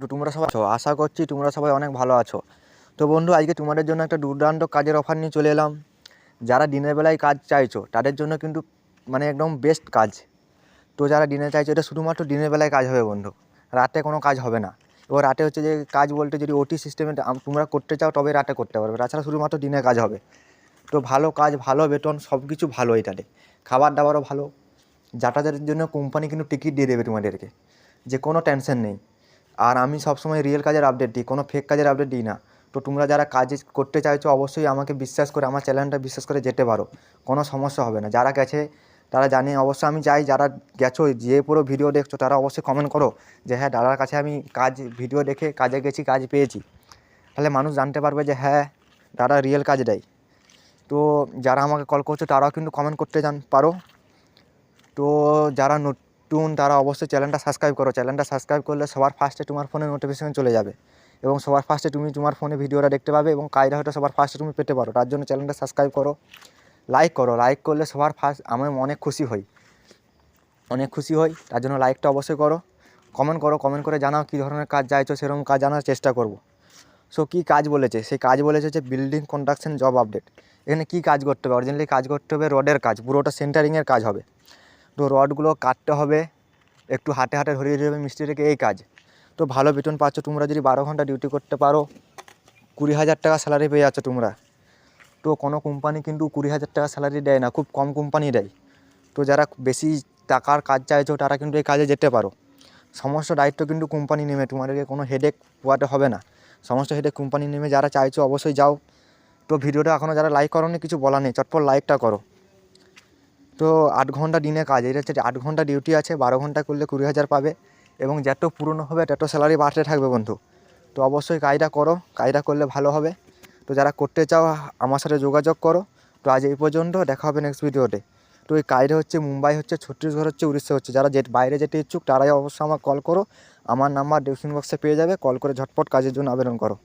তো তোমরা সবাই আছো, আশা করছি তোমরা সবাই অনেক ভালো আছো। তো বন্ধু, আজকে তোমাদের জন্য একটা দুর্দান্ত কাজের অফার নিয়ে চলে এলাম। যারা দিনের বেলায় কাজ চাইছো তাদের জন্য কিন্তু মানে একদম বেস্ট কাজ। তো যারা দিনে চাইছো, এটা শুধুমাত্র দিনের বেলায় কাজ হবে বন্ধু, রাতে কোনো কাজ হবে না। এবার রাতে হচ্ছে যে কাজ বলতে যদি ওটি সিস্টেমে তোমরা করতে চাও তবে রাতে করতে পারবে, তাছাড়া শুধুমাত্র দিনে কাজ হবে। তো ভালো কাজ, ভালো বেতন, সব কিছু ভালো এটাতে, খাবার দাবারও ভালো। যাতায়াতের জন্য কোম্পানি কিন্তু টিকিট দিয়ে দেবে তোমাদেরকে, যে কোনো টেনশন নেই। আর আমি সবসময় রিয়েল কাজের আপডেট দিই, কোনো ফেক কাজের আপডেট দিই না। তো তোমরা যারা কাজ করতে চাইছো অবশ্যই আমাকে বিশ্বাস করে, আমার চ্যানেলটা বিশ্বাস করে যেতে পারো, কোনো সমস্যা হবে না। যারা গেছে তারা জানে, অবশ্যই আমি চাই যারা গেছো, যে পুরো ভিডিও দেখছো তারা অবশ্যই কমেন্ট করো যে হ্যাঁ দাদার কাছে আমি কাজ ভিডিও দেখে কাজে গেছি, কাজ পেয়েছি। তাহলে মানুষ জানতে পারবে যে হ্যাঁ দাদা রিয়েল কাজ দেয়। তো যারা আমাকে কল করছো তারাও কিন্তু কমেন্ট করতে পারো। তো যারা নতুন তারা অবশ্যই চ্যানেলটা সাবস্ক্রাইব করো। চ্যানেলটা সাবস্ক্রাইব করলে সবার ফার্স্টে তোমার ফোনে নোটিফিকেশন চলে যাবে, এবং সবার ফার্স্টে তুমি তোমার ফোনে ভিডিওটা দেখতে পাবে, এবং কাজটা হয়তো সবার ফার্স্টে তুমি পেতে পারো। তার জন্য চ্যানেলটা সাবস্ক্রাইব করো, লাইক করো। লাইক করলে সবার ফার্স্ট আমি অনেক খুশি হই, অনেক খুশি হই। তার জন্য লাইকটা অবশ্যই করো। কমেন্ট করো, কমেন্ট করে জানাও কী ধরনের কাজ চাইছো, সেরকম কাজ জানার চেষ্টা করব। সো কী কাজ বলেছে, সেই কাজ বলেছে যে বিল্ডিং কনস্ট্রাকশন জব আপডেট। এখানে কী কাজ করতে হবে, অরিজিনালি কাজ করতে হবে রডের কাজ, পুরোটা সেন্টারিংয়ের কাজ হবে। তো রডগুলো কাটতে হবে, একটু হাতে হাতে ধরিয়ে দেবে মিস্ত্রিকে, এই কাজ। তো ভালো বেতন পাচ্ছ তোমরা, যদি 12 ঘন্টা ডিউটি করতে পারো 20,000 টাকা স্যালারি পেয়ে যাচ্ছ তোমরা। তো কোনো কোম্পানি কিন্তু 20,000 টাকা স্যালারি দেয় না, খুব কম কোম্পানি দেয়। তো যারা বেশি টাকার কাজ চাইছো তারা কিন্তু এই কাজে যেতে পারো। সমস্ত দায়িত্ব কিন্তু কোম্পানি নেমে, তোমাদেরকে কোনো হেডেক পোয়াতে হবে না, সমস্ত হেডেক কোম্পানি নেমে। যারা চাইছো অবশ্যই যাও। তো ভিডিওটা এখনও যারা লাইক করোনি, কিছু বলা নেই, চটপট লাইকটা করো। তো 8 ঘন্টা দিনে কাজ, এটা হচ্ছে 8 ঘন্টা ডিউটি আছে, 12 ঘন্টা করলে 20,000 পাবে, এবং যত পুরনো হবে তত স্যালারি বাড়তে থাকবে বন্ধু। তো অবশ্যই কাজটা করো, কাজটা করলে ভালো হবে। তো যারা করতে চাও আমার সাথে যোগাযোগ করো। তো আজ এই পর্যন্ত, দেখা হবে নেক্সট ভিডিওতে। তো এই কাজটা হচ্ছে মুম্বাই হচ্ছে, ছত্তিশগড় হচ্ছে, উড়িষ্যা হচ্ছে। যারা বাইরে যেতে ইচ্ছুক তারাই অবশ্যই আমাকে কল করো। আমার নাম্বার ডিসক্রিপশন বক্সে পেয়ে যাবে, কল করে ঝটপট কাজের জন্য আবেদন করো।